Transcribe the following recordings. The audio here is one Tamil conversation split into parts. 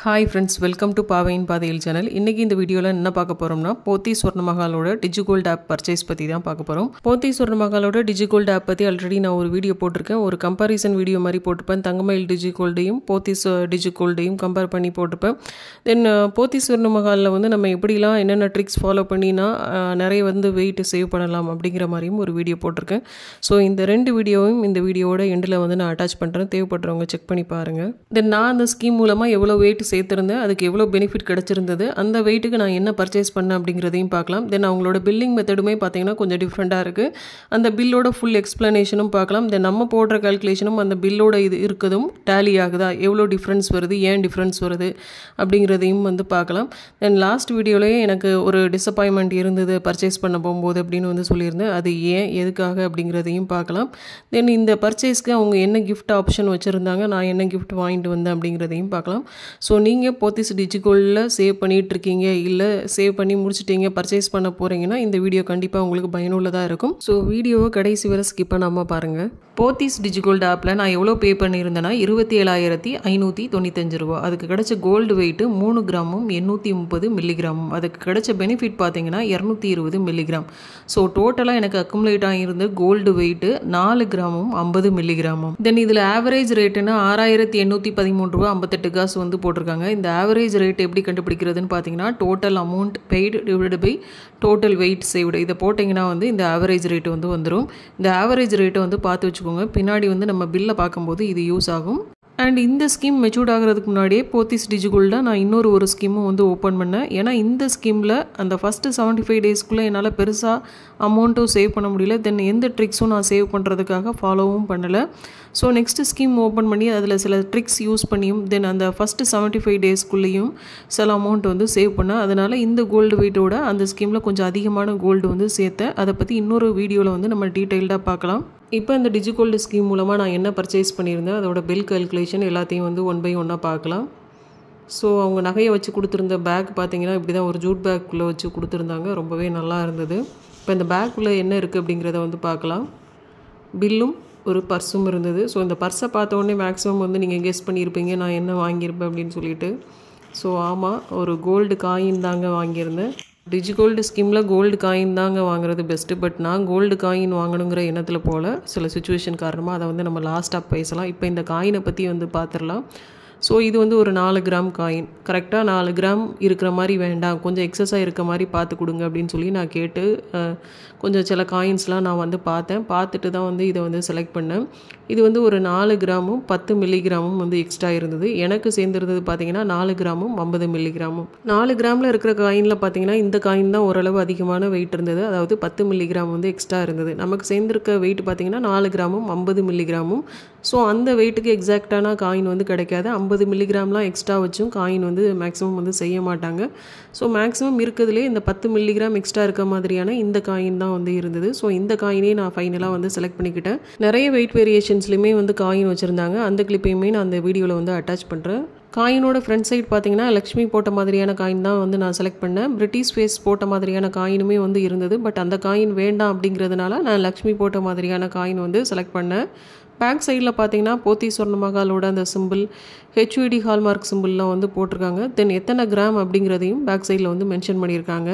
Hi friends, welcome to Paavayin Paadhiyil channel. இன்னைக்கு இந்த வீடியோல என்ன பார்க்க போறோம்னா போத்தி ஸ்வர்ணமஹாலோட டிஜிகோல்ட் ஆப் பர்ச்சேஸ் பத்தி தான் பார்க்க போறோம். போத்தி ஸ்வர்ணமஹாலோட டிஜிகோல்ட் ஆப் பத்தி ஆல்ரெடி நான் ஒரு வீடியோ போட்டுருக்கேன். ஒரு கம்பேரிசன் வீடியோ மாதிரி போட்டுப்பேன். தங்கமயில் டிஜிகோல்டையும் போத்தி டிஜிகோல்டையும் கம்பேர் பண்ணி போட்டுப்பேன். தென் போத்தி ஸ்வர்ணமஹாலில் வந்து நம்ம எப்படிலாம் என்னென்ன ட்ரிக்ஸ் ஃபாலோ பண்ணினா நிறைய வந்து வெயிட் சேவ் பண்ணலாம் அப்படிங்கிற மாதிரியும் ஒரு வீடியோ போட்டிருக்கேன். ஸோ இந்த ரெண்டு வீடியோவும் இந்த வீடியோவோட எண்டில் வந்து நான் அட்டாச் பண்ணுறேன். தேவைப்படுறவங்க செக் பண்ணி பாருங்கள். தென் நான் அந்த ஸ்கீம் மூலமாக எவ்வளோ வெயிட் சேர்த்துருந்தேன், அதுக்கு எவ்வளோ பெனிஃபிட் கிடச்சிருந்தது, அந்த வெயிட்டுக்கு நான் என்ன பர்ச்சேஸ் பண்ணேன் அப்படிங்கிறதையும் பார்க்கலாம். தென் அவங்களோட பில்லிங் மெத்தடுமே பார்த்தீங்கன்னா கொஞ்சம் டிஃப்ரெண்ட்டாக இருக்குது. அந்த பில்லோட ஃபுல் எக்ஸ்ப்ளனேஷனும் பார்க்கலாம். தென் நம்ம போடுற கால்குலேஷனும் அந்த பில்லோட இது இருக்குதும் டேலி ஆகுதா, எவ்வளோ டிஃப்ரென்ஸ் வருது, ஏன் டிஃப்ரென்ஸ் வருது அப்படிங்கிறதையும் வந்து பார்க்கலாம். தென் லாஸ்ட் வீடியோலேயே எனக்கு ஒரு டிசப்பாயின்மெண்ட் இருந்தது பர்ச்சேஸ் பண்ண போகும்போது அப்படின்னு வந்து சொல்லியிருந்தேன். அது ஏன் எதுக்காக அப்படிங்கிறதையும் பார்க்கலாம். தென் இந்த பர்ச்சேஸ்க்கு அவங்க என்ன கிஃப்ட் ஆப்ஷன் வச்சுருந்தாங்க, நான் என்ன கிஃப்ட் வாங்கிட்டு வந்தேன் அப்படிங்கிறதையும் பார்க்கலாம். ஸோ நீங்கள் போத்திஸ் டிஜிகோல்டில் சேவ் பண்ணிகிட்ருக்கீங்க, இல்லை சேவ் பண்ணி முடிச்சுட்டீங்க, பர்ச்சேஸ் பண்ண போகிறீங்கன்னா இந்த வீடியோ கண்டிப்பாக உங்களுக்கு பயனுள்ளதாக இருக்கும். ஸோ வீடியோவை கடைசி வரை ஸ்கிப் பண்ணாமல் பாருங்கள். போத்திஸ் டிஜிகோல்டு ஆப்பில் நான் எவ்வளோ பே பண்ணியிருந்தேன்னா 27,595 ரூபா. அதுக்கு கிடைச்ச கோல்டு வெயிட்டு 3 கிராமும் 830 மில்லிகிராமும். அதுக்கு கிடைச்ச பெனிஃபிட் பார்த்தீங்கன்னா 220 மில்லிகிராம். ஸோ டோட்டலாக எனக்கு அக்குமுலேட் ஆகியிருந்த கோல்டு வெயிட்டு 4 கிராமும் 50 மில்லிகிராமும். தென் இதில் ஆவரேஜ் ரேட்டுன்னா 6,813 ரூபா 58 காசு வந்து போட்டிருக்காங்க. இந்த ஆவரேஜ் ரேட் எப்படி கண்டுபிடிக்கிறதுன்னு பார்த்தீங்கன்னா total amount paid divided by total weight saved. இதை போட்டிங்கன்னா வந்து இந்த ஆவரேஜ் ரேட்டு வந்து வந்துடும். இந்த ஆவரேஜ் ரேட்டை வந்து பார்த்து வச்சுக்கோங்க. பின்னாடி வந்து நம்ம பில்லை பார்க்கும்போது இது யூஸ் ஆகும். அண்ட் இந்த ஸ்கீம் மெச்சூர்ட் ஆகிறதுக்கு முன்னாடியே போத்திஸ் டிஜிகோல்டில் நான் இன்னொரு ஸ்கீமும் வந்து ஓப்பன் பண்ணேன். ஏன்னா இந்த ஸ்கீமில் அந்த ஃபஸ்ட்டு 75 டேஸ்க்குள்ளே என்னால் பெருசாக அமௌண்ட்டும் சேவ் பண்ண முடியல. தென் எந்த ட்ரிக்ஸும் நான் சேவ் பண்ணுறதுக்காக ஃபாலோவும் பண்ணலை. ஸோ நெக்ஸ்ட்டு ஸ்கீம் ஓப்பன் பண்ணி அதில் சில ட்ரிக்ஸ் யூஸ் பண்ணியும் தென் அந்த ஃபஸ்ட்டு 75 டேஸ்க்குள்ளேயும் சில அமௌண்ட் வந்து சேவ் பண்ணேன். அதனால் இந்த கோல்டு வெயிட்டோட அந்த ஸ்கீமில் கொஞ்சம் அதிகமான கோல்டு வந்து சேர்த்தேன். அதை பற்றி இன்னொரு வீடியோவில் வந்து நம்ம டீட்டெயில்டாக பார்க்கலாம். இப்போ இந்த டிஜிகோல்டு ஸ்கீம் மூலமாக நான் என்ன பர்ச்சேஸ் பண்ணியிருந்தேன், அதோட பில் கால்குலேஷன் எல்லாத்தையும் வந்து ஒன் பை ஒன்னாக பார்க்கலாம். ஸோ அவங்க நகையை வச்சு கொடுத்துருந்த பேக் பார்த்தீங்கன்னா இப்படி தான் ஒரு ஜூட் பேக்குள்ளே வச்சு கொடுத்துருந்தாங்க. ரொம்பவே நல்லா இருந்தது. இப்போ இந்த பேக்குள்ளே என்ன இருக்குது அப்படிங்கிறத வந்து பார்க்கலாம். பில்லும் ஒரு பர்ஸும் இருந்தது. ஸோ இந்த பர்ஸை பார்த்த உடனே மேக்ஸிமம் வந்து நீங்கள் கெஸ் பண்ணியிருப்பீங்க நான் என்ன வாங்கியிருப்பேன் அப்படின்னு சொல்லிட்டு. ஸோ ஆமாம், ஒரு கோல்டு காயின் தாங்க வாங்கியிருந்தேன். டிஜிகோல்டு ஸ்கீமில் கோல்டு காயின் தாங்க வாங்குறது பெஸ்ட்டு. பட் நான் கோல்டு காயின் வாங்கணுங்கிற எண்ணத்தில் போல் சில சுச்சுவேஷன் காரணமாக அதை வந்து நம்ம லாஸ்ட்டாக பேசலாம். இப்போ இந்த காயினை பற்றி வந்து பார்த்துடலாம். ஸோ இது வந்து ஒரு 4 கிராம் காயின். கரெக்டாக 4 கிராம் இருக்கிற மாதிரி வேண்டாம், கொஞ்சம் எக்ஸஸாக இருக்க மாதிரி பார்த்து கொடுங்க அப்படின்னு சொல்லி நான் கேட்டு கொஞ்சம் சில காயின்ஸ்லாம் நான் வந்து பார்த்துட்டு தான் வந்து இதை வந்து செலக்ட் பண்ணேன். இது வந்து ஒரு 4 கிராமும் 10 மில்லிகிராமும் வந்து எக்ஸ்ட்ரா இருந்தது. எனக்கு சேர்ந்துருந்தது பார்த்தீங்கன்னா 4 கிராமும் 50 மில்லிகிராமும். 4 கிராமில் இருக்கிற காயினில் பார்த்தீங்கன்னா இந்த காயின் தான் ஓரளவு அதிகமான வெயிட் இருந்தது. அதாவது 10 மில்லிகிராம் வந்து எக்ஸ்ட்ரா இருந்தது. நமக்கு சேர்ந்துருக்க வெயிட் பார்த்தீங்கன்னா 4 கிராமும் 50 மில்லிகிராமும். ஸோ அந்த வெயிட்டுக்கு எக்ஸாக்டான காயின் வந்து கிடைக்காது. 50 மில்லிகிராம்லாம் எக்ஸ்ட்ரா வச்சும் காயின் வந்து மேக்ஸிமம் வந்து செய்ய மாட்டாங்க. ஸோ மேக்ஸிமம் இருக்கிறதுலே இந்த 10 மில்லிகிராம் எக்ஸ்ட்ரா இருக்க மாதிரியான இந்த காயின் தான் வந்து இருந்தது. ஸோ இந்த காயினே நான் ஃபைனலாக வந்து செலக்ட் பண்ணிக்கிட்டேன். நிறைய வெயிட் வேரியேஷன்ஸ்லையுமே வந்து காயின் வச்சுருந்தாங்க. அந்த கிளிப்பையுமே நான் அந்த வீடியோவில் வந்து அட்டாச் பண்ணுறேன். காயினோட ஃப்ரண்ட் சைட் பார்த்தீங்கன்னா லக்ஷ்மி போட்ட மாதிரியான காயின் தான் வந்து நான் செலக்ட் பண்ணேன். பிரிட்டிஷ் ஃபேஸ் போட்ட மாதிரியான காயினுமே வந்து இருந்தது. பட் அந்த காயின் வேண்டாம் அப்படிங்கிறதுனால நான் லக்ஷ்மி போட்ட மாதிரியான காயின் வந்து செலக்ட் பண்ணேன். பேக் சைடில் பார்த்தீங்கன்னா போத்தி ஸ்வர்ணமஹாலோட அந்த சிம்பிள் HUD ஹால்மார்க் சிம்பிள்லாம் வந்து போட்டிருக்காங்க. தென் எத்தனை கிராம் அப்படிங்கிறதையும் பேக் சைடில் வந்து மென்ஷன் பண்ணியிருக்காங்க.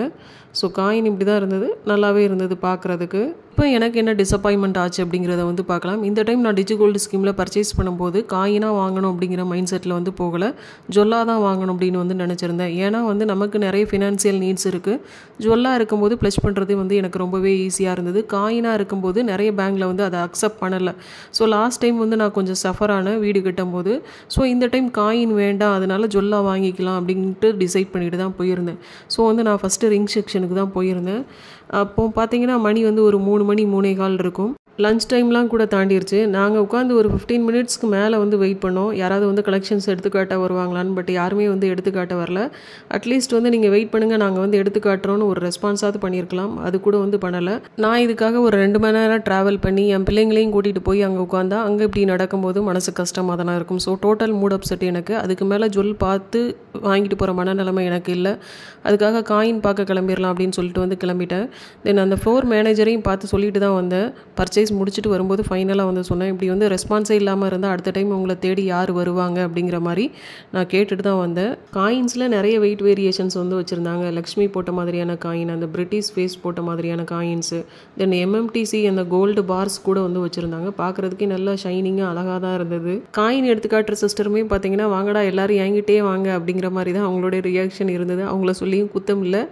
ஸோ காயின் இப்படி தான் இருந்தது, நல்லாவே இருந்தது பார்க்குறதுக்கு. இப்போ எனக்கு என்ன டிசப்பாயின்மெண்ட் ஆச்சு அப்படிங்கிறத வந்து பார்க்கலாம். இந்த டைம் நான் டிஜிகோல்டு ஸ்கீமில் பர்ச்சேஸ் பண்ணும்போது காயினாக வாங்கணும் அப்படிங்கிற மைண்ட் செட்டில் வந்து போகலை, ஜுவல்லாக தான் வாங்கணும் அப்படின்னு வந்து நினச்சிருந்தேன். ஏன்னா வந்து நமக்கு நிறைய ஃபினான்சியல் நீட்ஸ் இருக்குது. ஜுவல்லாக இருக்கும்போது ப்ளஸ் பண்ணுறது வந்து எனக்கு ரொம்பவே ஈஸியாக இருந்தது. காயினாக இருக்கும்போது நிறைய பேங்கில் வந்து அதை அக்செப்ட் பண்ணலை. ஸோ லாஸ்ட் டைம் வந்து நான் கொஞ்சம் சஃபரான வீடு கட்டும்போது. ஸோ இந்த டைம் காயின் வேண்டாம், அதனால் ஜுவல்லா வாங்கிக்கலாம் அப்படின்ட்டு டிசைட் பண்ணிட்டு தான் போயிருந்தேன். ஸோ வந்து நான் ஃபஸ்ட்டு ரிங் செக்ஷனுக்கு தான் போயிருந்தேன். அப்போது பார்த்தீங்கன்னா மணி வந்து ஒரு 3 மணி 3:15 இருக்கும். லஞ்ச் டைம்லாம் கூட தாண்டிடுச்சு. நாங்கள் உட்காந்து ஒரு 15 மினிட்ஸ்க்கு மேலே வந்து வெயிட் பண்ணோம், யாராவது வந்து கலெக்ஷன்ஸ் எடுத்துக்காட்ட வருவாங்களான்னு. பட் யாருமே வந்து எடுத்துக்காட்ட வரல. அட்லீஸ்ட் வந்து நீங்கள் வெயிட் பண்ணுங்கள், நாங்கள் வந்து எடுத்துக்காட்டுறோன்னு ஒரு ரெஸ்பான்ஸாவது பண்ணியிருக்கலாம். அது கூட வந்து பண்ணலை. நான் இதுக்காக ஒரு 2 மணி நேரம் ட்ராவல் பண்ணி என் பிள்ளைங்களையும் கூட்டிகிட்டு போய் அங்கே உட்காந்தா அங்கே இப்படி நடக்கும்போது மனசு கஷ்டமாக தானே இருக்கும். ஸோ டோட்டல் மூட் அப்செட் எனக்கு. அதுக்கு மேலே ஜுவல் பார்த்து வாங்கிட்டு போகிற மனநிலைமை எனக்கு இல்லை. அதுக்காக காயின் பார்க்க கிளம்பிடலாம் அப்படின்னு சொல்லிட்டு வந்து கிளம்பிட்டேன். தென் அந்த ஃப்ளோர் மேனேஜரையும் பார்த்து சொல்லிட்டு தான் வந்தேன், பர்ச்சேஸ் பர்ச்சேஸ் முடிச்சுட்டு வரும்போது ஃபைனலாக வந்து சொன்னேன், இப்படி வந்து ரெஸ்பான்ஸே இல்லாமல் இருந்தால் அடுத்த டைம் உங்களை தேடி யார் வருவாங்க அப்படிங்கிற மாதிரி நான் கேட்டுட்டு தான் வந்தேன். காயின்ஸில் நிறைய வெயிட் வேரியேஷன்ஸ் வந்து வச்சுருந்தாங்க. லக்ஷ்மி போட்ட மாதிரியான காயின், அந்த பிரிட்டிஷ் ஃபேஸ் போட்ட மாதிரியான காயின்ஸு, தென் எம்எம்டிசி அந்த கோல்டு பார்ஸ் கூட வந்து வச்சுருந்தாங்க. பார்க்குறதுக்கே நல்லா ஷைனிங்காக அழகாக தான் இருந்தது. காயின் எடுத்துக்காட்டுற சிஸ்டருமே பார்த்தீங்கன்னா, வாங்கடா எல்லோரும் என்கிட்டே வாங்க அப்படிங்கிற மாதிரி தான் அவங்களுடைய ரியாக்ஷன் இருந்தது. அவங்கள சொல்லியும் குத்தம் இல்லை,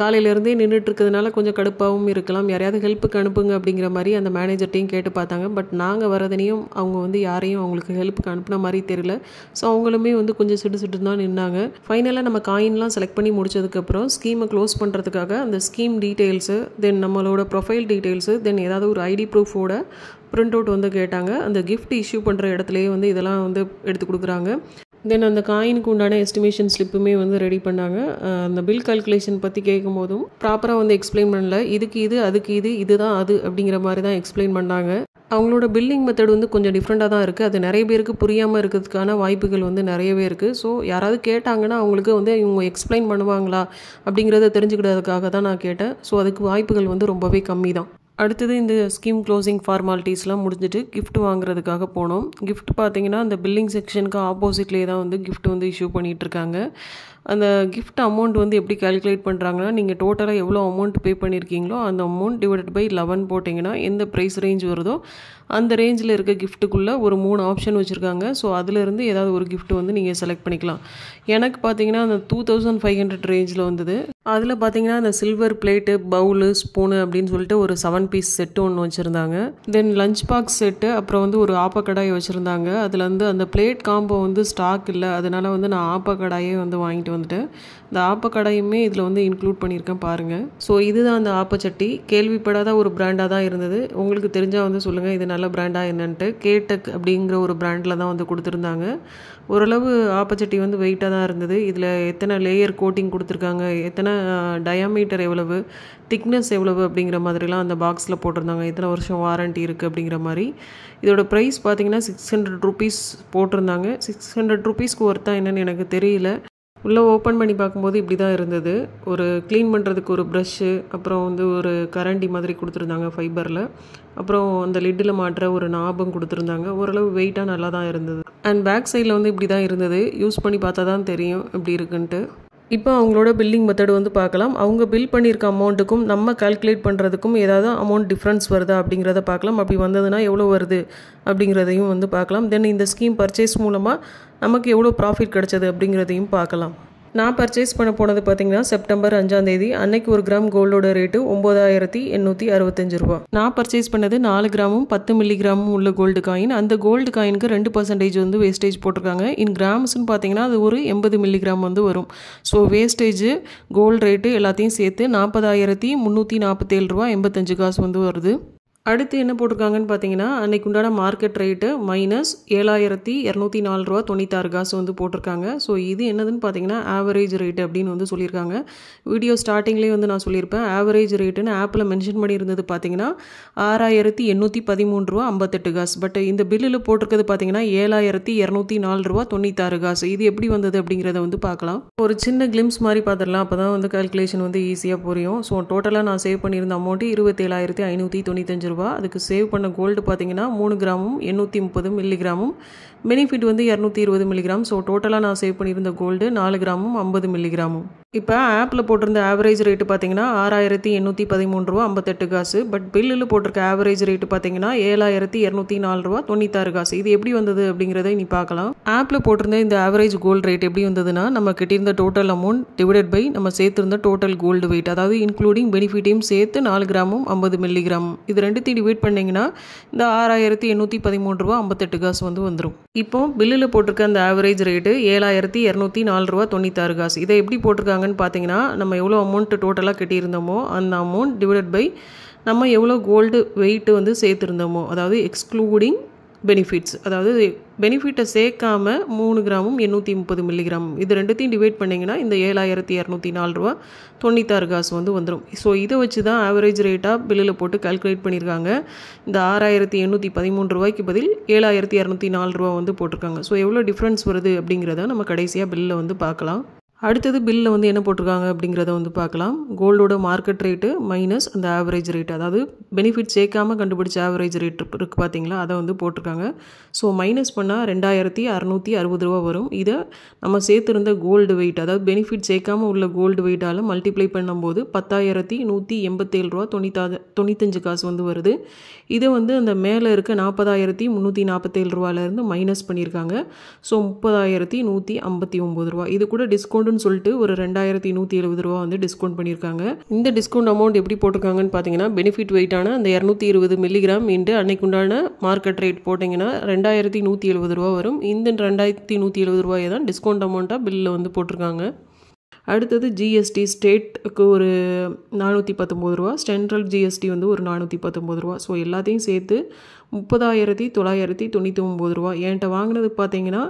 காலையிலேருந்தே நின்றுட்டு இருக்கிறதுனால கொஞ்சம் கடுப்பாகவும் இருக்கலாம். யாரையாவது ஹெல்ப்புக்கு அனுப்புங்க அப்படிங்கிற மாதிரி அந்த மேனேஜர்ட்டையும் கேட்டு பார்த்தாங்க. பட் நாங்கள் வரதனையும் அவங்க வந்து யாரையும் அவங்களுக்கு ஹெல்ப்புக்கு அனுப்புன மாதிரி தெரியல. ஸோ அவங்களுமே வந்து கொஞ்சம் சிட்டு தான் நின்னாங்க. ஃபைனலாக நம்ம காயின்லாம் செலக்ட் பண்ணி முடிச்சதுக்கப்புறம் ஸ்கீமை க்ளோஸ் பண்ணுறதுக்காக அந்த ஸ்கீம் டீட்டெயில்ஸு, தென் நம்மளோட ப்ரொஃபைல் டீட்டெயில்ஸு, தென் ஏதாவது ஒரு ஐடி ப்ரூஃபோட பிரிண்ட் அவுட் வந்து கேட்டாங்க. அந்த கிஃப்ட் இஷ்யூ பண்ணுற இடத்துலையே வந்து இதெல்லாம் வந்து எடுத்து கொடுக்குறாங்க. தென் அந்த காயினுக்கு உண்டான எஸ்டிமேஷன் ஸ்லிப்புமே வந்து ரெடி பண்ணாங்க. அந்த பில் கால்குலேஷன் பற்றி கேட்கும் போதும் ப்ராப்பராக வந்து எக்ஸ்பிளைன் பண்ணல. இதுக்கு இது, அதுக்கு இது, இதுதான் அது அப்படிங்கிற மாதிரி தான் எக்ஸ்பிளைன் பண்ணாங்க. அவங்களோட பில்லிங் மெத்தட் வந்து கொஞ்சம் டிஃப்ரெண்ட்டாக தான் இருக்குது. அது நிறைய பேருக்கு புரியாமல் இருக்கிறதுக்கான வாய்ப்புகள் வந்து நிறையவே இருக்குது. ஸோ யாராவது கேட்டாங்கன்னா அவங்களுக்கு வந்து இவங்க எக்ஸ்பிளைன் பண்ணுவாங்களா அப்படிங்கிறத தெரிஞ்சுக்கிட்டதுக்காக தான் நான் கேட்டேன். ஸோ அதுக்கு வாய்ப்புகள் வந்து ரொம்பவே கம்மி தான். அடுத்தது இந்த ஸ்கீம் க்ளோசிங் ஃபார்மாலிட்டிஸ்லாம் முடிஞ்சிட்டு கிஃப்ட் வாங்குறதுக்காக போனோம். கிஃப்ட் பார்த்தீங்கன்னா அந்த பில்லிங் செக்ஷனுக்கு ஆப்போசிட்லேயே தான் வந்து கிஃப்ட் வந்து இஷ்யூ பண்ணிகிட்ருக்காங்க. அந்த கிஃப்ட் அமௌண்ட் வந்து எப்படி கால்குலேட் பண்ணுறாங்கன்னா, நீங்கள் டோட்டலாக எவ்வளோ அமௌண்ட் பே பண்ணியிருக்கீங்களோ அந்த அமௌண்ட் டிவைடட் பை 11 போட்டிங்கன்னா எந்த ப்ரைஸ் ரேஞ்ச் வருதோ அந்த ரேஞ்சில் இருக்க கிஃப்ட்டுக்குள்ளே ஒரு 3 ஆப்ஷன் வச்சுருக்காங்க. ஸோ அதிலிருந்து ஏதாவது ஒரு கிஃப்ட் வந்து நீங்கள் செலக்ட் பண்ணிக்கலாம். எனக்கு பார்த்தீங்கன்னா அந்த 2500 ரேஞ்சில் வந்தது. அதில் பார்த்தீங்கன்னா அந்த சில்வர் பிளேட்டு, பவுலு, ஸ்பூனு அப்படின்னு சொல்லிட்டு ஒரு 7 பீஸ் செட்டு ஒன்று வச்சுருந்தாங்க. தென் லஞ்ச் பாக்ஸ் செட்டு, அப்புறம் வந்து ஒரு ஆப்பக்கடாய் வச்சுருந்தாங்க. அதில் வந்து அந்த பிளேட் காம்போ வந்து ஸ்டாக் இல்லை, அதனால் வந்து நான் ஆப்பக்கடாயே வந்து வாங்கிட்டு வந்துட்டேன். இந்த ஆப்பக்கடாயுமே இதில் வந்து இன்க்ளூட் பண்ணியிருக்கேன் பாருங்கள். ஸோ இதுதான் அந்த ஆப்பச்சட்டி. கேள்விப்படாத ஒரு பிராண்டாக தான் இருந்தது. உங்களுக்கு தெரிஞ்சால் வந்து சொல்லுங்கள் இது நல்ல பிராண்டாக என்னன்ட்டு. கேடெக் அப்படிங்கிற ஒரு பிராண்டில் தான் வந்து கொடுத்துருந்தாங்க. ஓரளவு ஆப்பச்சட்டி வந்து வெயிட்டாக தான் இருந்தது. இதில் எத்தனை லேயர் கோட்டிங் கொடுத்துருக்காங்க, எத்தனை டயாமீட்டர் எவ்வளவு, திக்னஸ் எவ்வளவு அப்படிங்கிற மாதிரிலாம் அந்த பாக்ஸில் போட்டிருந்தாங்க. எத்தனை வருஷம் வாரண்ட்டி இருக்குது அப்படிங்கிற மாதிரி. இதோட ப்ரைஸ் பார்த்தீங்கன்னா 600 ருபீஸ் போட்டிருந்தாங்க. 600 ருபீஸ்க்கு ஒர்த்தா என்னன்னு எனக்கு தெரியல. உள்ளே ஓப்பன் பண்ணி பார்க்கும்போது இப்படி தான் இருந்தது. ஒரு க்ளீன் பண்ணுறதுக்கு ஒரு ப்ரஷ்ஷு, அப்புறம் வந்து ஒரு கரண்டி மாதிரி கொடுத்துருந்தாங்க ஃபைபரில். அப்புறம் அந்த லிட்டில் மாட்டுற ஒரு நாபம் கொடுத்துருந்தாங்க. ஓரளவு வெயிட்டாக நல்லா தான் இருந்தது. அண்ட் பேக் சைடில் வந்து இப்படி தான் இருந்தது. யூஸ் பண்ணி பார்த்தா தான் தெரியும் எப்படி இருக்குன்ட்டு. இப்போ அவங்களோட பில்லிங் மெத்தட் வந்து பார்க்கலாம். அவங்க பில் பண்ணியிருக்க அமௌண்ட்டுக்கும் நம்ம கால்குலேட் பண்ணுறதுக்கும் ஏதாவது அமௌண்ட் டிஃப்ரென்ஸ் வருதா அப்படிங்கிறத பார்க்கலாம். அப்படி வந்ததுன்னா எவ்வளோ வருது அப்படிங்கிறதையும் வந்து பார்க்கலாம். தென் இந்த ஸ்கீம் பர்ச்சேஸ் மூலமாக நமக்கு எவ்வளோ ப்ராஃபிட் கிடைச்சது அப்படிங்கிறதையும் பார்க்கலாம். நான் பர்ச்சேஸ் பண்ண போனது பார்த்தீங்கன்னா செப்டம்பர் 5ஆம் தேதி. அன்னைக்கு ஒரு கிராம் கோல்டோட ரேட்டு 9865 ரூபா. நான் பர்ச்சேஸ் பண்ணது 4 கிராமும் 10 மில்லிகிராமும் உள்ள கோல்டு காயின். அந்த கோல்டு காயினுக்கு 2% வந்து வேஸ்டேஜ் போட்டிருக்காங்க. இன் கிராம்ஸ்ன்னு பார்த்தீங்கன்னா அது ஒரு 80 மில்லிகிராம் வந்து வரும். ஸோ வேஸ்டேஜ், கோல்டு ரேட்டு எல்லாத்தையும் சேர்த்து 40,347 ரூபா 85 காசு வந்து வருது. அடுத்து என்ன போட்டிருக்காங்கன்னு பார்த்தீங்கன்னா, அன்றைக்கு உண்டான மார்க்கெட் ரேட்டு -7,204 ரூபா 96 காசு வந்து போட்டிருக்காங்க. ஸோ இது என்னதுன்னு பார்த்தீங்கன்னா ஆவரேஜ் ரேட்டு அப்படின்னு வந்து சொல்லியிருக்காங்க. வீடியோ ஸ்டார்டிங்லேயே வந்து நான் சொல்லியிருப்பேன், ஆவரேஜ் ரேட்டுன்னு ஆப்பில் மென்ஷன் பண்ணியிருந்தது பார்த்தீங்கன்னா 6,813 ரூபா 58 காசு. பட் இந்த பில்லில் போட்டிருக்கிறது பார்த்தீங்கன்னா 7,204 ரூபா 96 காசு. இது எப்படி வந்தது அப்படிங்கிறத வந்து பார்க்கலாம். ஒரு சின்ன கிளிம்ஸ் மாதிரி பார்த்துடலாம், அப்போ தான் வந்து கால்குலேஷன் வந்து ஈஸியாக புரியும். ஸோ டோட்டலாக நான் சேவ் பண்ணியிருந்த அமௌண்ட்டு 27,595 ரூபா. அதுக்கு சேவ் பண்ண கோல்டு பார்த்தீங்கன்னா 3 கிராமும் 830 மில்லிகிராமும், பெனிஃபிட் வந்து 220 மில்லிகிராம். ஸோ டோட்டலாக நான் சேவ் பண்ணியிருந்த கோல்டு 4 கிராமும் 50 மில்லிகிராமும். இப்போ ஆப்பில் போட்டிருந்த ஆவரேஜ் ரேட்டு பார்த்தீங்கன்னா 6,813 ரூபா 58 காசு. பட் பில்லில் போட்டிருக்க ஆவரேஜ் ரேட்டு பார்த்தீங்கன்னா 7,204 ரூபா 96 காசு. இது எப்படி வந்தது அப்படிங்கிறத நீ பார்க்கலாம். ஆப்பில் போட்டிருந்த இந்த ஆவரேஜ் கோல்டு ரேட் எப்படி வந்ததுன்னா, நம்ம கிட்டிருந்த டோட்டல் அமௌண்ட் டிவைடட் பை நம்ம சேர்த்திருந்த டோட்டல் கோல்டு வெயிட், அதாவது இன்க்ளூடிங் பெனிஃபிட்டையும் சேர்த்து 4 கிராமும் 50 மில்லிகிராம், இது ரெண்டுத்தையும் டிவைட் பண்ணிங்கன்னா இந்த 6,813 ரூபா 58 காசு வந்து வந்துடும். இப்போ பில்லில் போட்டிருக்க அந்த ஆவரேஜ் ரேட்டு 7,204 ரூபா 96 காசு. இதை எப்படி போட்டிருக்காங்கன்னு பார்த்தீங்கன்னா, நம்ம எவ்வளோ அமௌண்ட் டோட்டலாக கட்டியிருந்தோமோ அந்த அமௌண்ட் டிவைடட் பை நம்ம எவ்வளோ கோல்டு வெயிட்டு வந்து சேர்த்துருந்தோமோ, அதாவது எக்ஸ்க்ளூடிங் பெனிஃபிட்ஸ், அதாவது பெனிஃபிட்டை சேர்க்காம 3 கிராமும் 830 மில்லிகிராம், இது ரெண்டுத்தையும் டிவைட் பண்ணிங்கன்னா இந்த 7,204 ரூபா 96 காசு வந்து வந்துடும். ஸோ இதை வச்சு தான் ஆவரேஜ் ரேட்டாக பில்லில் போட்டு கால்குலேட் பண்ணியிருக்காங்க. இந்த 6,813 ரூபாய்க்கு பதில் 7,204 ரூபா வந்து போட்டிருக்காங்க. ஸோ எவ்வளோ டிஃப்ரென்ஸ் வருது அப்படிங்கிறத நம்ம கடைசியாக பில்லில் வந்து பார்க்கலாம். அடுத்தது பில்லில் வந்து என்ன போட்டிருக்காங்க அப்படிங்கிறத வந்து பார்க்கலாம். கோல்டோட மார்க்கெட் ரேட்டு மைனஸ் அந்த ஆவரேஜ் ரேட், அதாவது பெனிஃபிட் சேர்க்காமல் கண்டுபிடிச்ச ஆவரேஜ் ரேட் இருக்குது பார்த்தீங்களா, அதை வந்து போட்டிருக்காங்க. ஸோ மைனஸ் பண்ணால் 2660 ரூபா வரும். இதை நம்ம சேர்த்துருந்த கோல்டு வெயிட், அதாவது பெனிஃபிட் சேர்க்காமல் உள்ள கோல்டு வெயிட்டால் மல்டிப்ளை பண்ணும்போது 10,187 ரூபா 95 காசு வந்து வருது. இதை வந்து அந்த மேலே இருக்க 40,347 ரூபாயிலேருந்து மைனஸ் பண்ணியிருக்காங்க. ஸோ 30,159 ரூபா. இது கூட டிஸ்கவுண்ட்டுன்னு சொல்லிட்டு ஒரு 2,170 ரூபா வந்து டிஸ்கவுண்ட் பண்ணியிருக்காங்க. இந்த டிஸ்கவுண்ட் அமௌண்ட் எப்படி போட்டிருக்காங்கன்னு பார்த்தீங்கன்னா, பெனிஃபிட் வெயிட்டான அந்த 220 மில்லிகிராம் இன்ட்டு அன்னைக்குண்டான மார்க்கெட் ரேட் போட்டிங்கன்னா 2,170 ரூபா வரும். இந்த 2,170 ரூபாயை தான் டிஸ்கவுண்ட் அமௌண்ட்டாக பில்லில் வந்து போட்டிருக்காங்க. அடுத்தது ஜிஎஸ்டி ஸ்டேட்டுக்கு ஒரு 419 ரூபா, சென்ட்ரல் ஜிஎஸ்டி வந்து ஒரு 419 ரூபா. ஸோ எல்லாத்தையும் சேர்த்து 30,999 ரூபா. என்கிட்ட வாங்கினது பார்த்தீங்கன்னா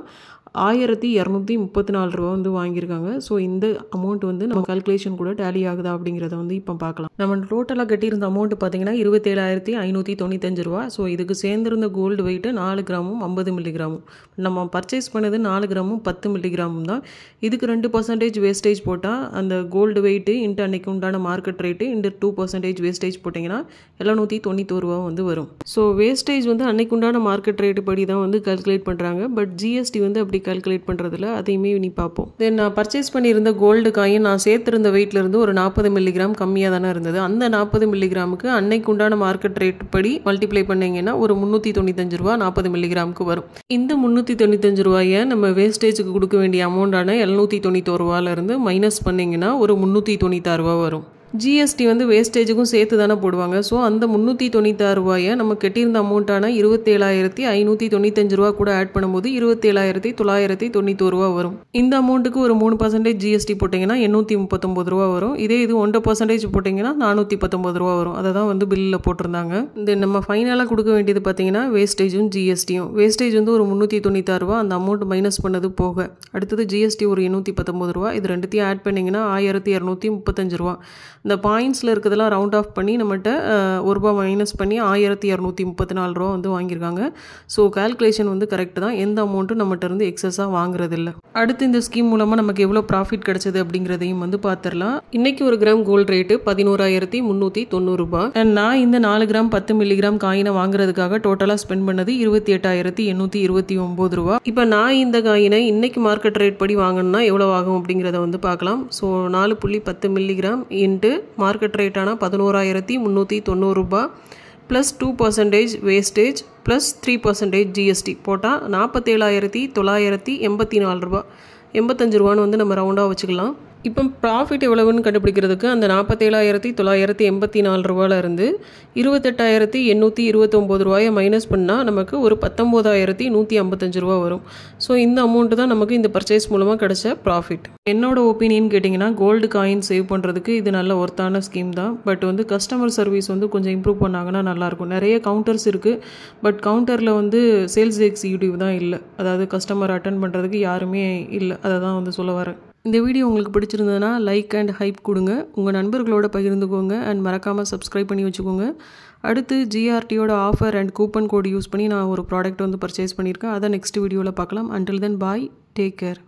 1,234 ரூபா வந்து வாங்கியிருக்காங்க. ஸோ இந்த அமௌண்ட் வந்து நம்ம கால்குலேஷன் கூட டேலி ஆகுதா அப்படிங்கிறத வந்து இப்போ பார்க்கலாம். நம்ம டோட்டலாக கட்டியிருந்த அமௌண்ட் பார்த்தீங்கன்னா 27,595 ரூபா. ஸோ இதுக்கு சேர்ந்திருந்த கோல்டு வெயிட்டு 4 கிராமும் 50 மில்லிகிராமும். நம்ம பர்ச்சேஸ் பண்ணது 4 கிராமும் 10 மில்லிகிராமும் தான். இதுக்கு 2% வேஸ்டேஜ் போட்டால் அந்த கோல்டு வெயிட்டு இன்ட்டு அன்னைக்கு உண்டான மார்க்கெட் ரேட்டு இன்ட்டு 2% வேஸ்டேஜ் போட்டிங்கன்னா 790 ரூபா வந்து வரும். ஸோ வேஸ்டேஜ் வந்து அன்னைக்கு உண்டான மார்க்கெட் ரேட்டு படி தான் வந்து கால்குலேட் பண்ணுறாங்க. பட் ஜிஎஸ்டி வந்து அப்படி கால்குலேட் பண்ணுறதுல அதையுமே நீ பார்ப்போம். தென் நான் பர்ச்சேஸ் பண்ணியிருந்த கோல்டு காயின் நான் சேர்த்திருந்த வெயிட்லேருந்து ஒரு 40 மில்லிகிராம் கம்மியாக தானே இருந்தது. அந்த 40 மில்லிகிராமுக்கு அன்னைக்கு உண்டான மார்க்கெட் ரேட் படி மல்டிப்ளை பண்ணிங்கன்னா ஒரு 395 ரூபா 40 மில்லிகிராமுக்கு வரும். இந்த 395 ரூபாயை நம்ம வேஸ்டேஜுக்கு கொடுக்க வேண்டிய அமௌண்டான 791 ரூபாயிலிருந்து மைனஸ் பண்ணிங்கன்னா ஒரு 396 ரூபா வரும். ஜிஎஸ்டி வந்து வேஸ்டேஜுக்கும் சேர்த்து தானே போடுவாங்க. ஸோ அந்த 396 ரூபாயை நம்ம கட்டியிருந்த அமௌண்ட்டான 27,595 ரூபா கூட ஆட் பண்ணும்போது 27,991 ரூபா வரும். இந்த அமௌண்ட்டுக்கு ஒரு 3% ஜிஎஸ்டி போட்டிங்கன்னா 839 ரூபா வரும். இதே இது 1% போட்டிங்கன்னா 419 ரூபா வரும். அதை தான் வந்து பில்லில் போட்டிருந்தாங்க. இந்த நம்ம ஃபைனலாக கொடுக்க வேண்டியது பார்த்தீங்கன்னா வேஸ்டேஜும் ஜிஎஸ்டியும். வேஸ்டேஜ் வந்து ஒரு 396 ரூபா, அந்த அமௌண்ட் மைனஸ் பண்ணது போக. அடுத்தது ஜிஎஸ்டி ஒரு 819 ரூபா. இது ரெண்டுத்தையும் ஆட் பண்ணிங்கன்னா 1,235 ரூபா. இந்த பாயிண்ட்ஸில் இருக்கிறதெல்லாம் ரவுண்ட் ஆஃப் பண்ணி நம்மகிட்ட 1 ரூபா மைனஸ் பண்ணி 1,234 ரூபா வந்து வாங்கியிருக்காங்க. ஸோ கால்குலேஷன் வந்து கரெக்டு தான். எந்த அமௌண்ட்டும் நம்மகிட்ட இருந்து எக்ஸஸாக வாங்குறதில்ல. அடுத்து இந்த ஸ்கீம் மூலமாக நமக்கு எவ்வளோ ப்ராஃபிட் கிடைச்சது அப்படிங்கிறதையும் வந்து பார்த்துடலாம். இன்றைக்கி ஒரு கிராம் கோல்டு ரேட்டு 11,390 ரூபா. அண்ட் நான் இந்த 4 கிராம் 10 மில்லிகிராம் காயினை வாங்குறதுக்காக டோட்டலாக ஸ்பெண்ட் பண்ணது 28,829 ரூபா. இப்போ நான் இந்த காயினை இன்னைக்கு மார்க்கெட் ரேட் படி வாங்கணும்னா எவ்வளோ ஆகும் அப்படிங்கிறத வந்து பார்க்கலாம். ஸோ 4.10 மில்லிகிராம் இன்ட்டு மார்க்கெட் ரேட்டான 11,390 ரூபா ப்ளஸ் 2% வேஸ்டேஜ் ப்ளஸ் 3% ஜிஎஸ்டி போட்டால் 47,984 ரூபா, 85 ரூபான்னு வந்து நம்ம ரவுண்டாக வச்சுக்கலாம். இப்போ ப்ராஃபிட் எவ்வளவுன்னு கண்டுபிடிக்கிறதுக்கு அந்த 47,984 ரூபாயிலிருந்து 28,829 ரூபாயை மைனஸ் பண்ணால் நமக்கு ஒரு 19,155 ரூபா வரும். ஸோ இந்த அமௌண்ட்டு தான் நமக்கு இந்த பர்ச்சேஸ் மூலமாக கிடைச்ச ப்ராஃபிட். என்னோட ஒப்பீனியன் கேட்டிங்கன்னா கோல்டு காயின் சேவ் பண்ணுறதுக்கு இது நல்ல ஒர்த்தான ஸ்கீம் தான். பட் வந்து கஸ்டமர் சர்வீஸ் வந்து கொஞ்சம் இம்ப்ரூவ் பண்ணாங்கன்னா நல்லாயிருக்கும். நிறைய கவுண்டர்ஸ் இருக்குது. பட் கவுண்டரில் வந்து சேல்ஸ் எக்ஸிக்யூட்டிவ் தான் இல்லை, அதாவது கஸ்டமர் அட்டன் பண்ணுறதுக்கு யாருமே இல்லை. அதை தான் வந்து சொல்ல வரேன். இந்த வீடியோ உங்களுக்கு பிடிச்சிருந்ததுன்னா லைக் அண்ட் ஹைப் கொடுங்க, உங்கள் நண்பர்களோட பகிர்ந்துக்கோங்க அண்ட் மறக்காமல் சப்ஸ்கிரைப் பண்ணி வச்சுக்கோங்க. அடுத்து ஜிஆர்டியோட offer and coupon code use பண்ணி நான் ஒரு ப்ராடக்ட் வந்து பர்ச்சேஸ் பண்ணியிருக்கேன். அதை நெக்ஸ்ட் வீடியோவில் பார்க்கலாம். அன்டில் தென் பாய், டேக் கேர்.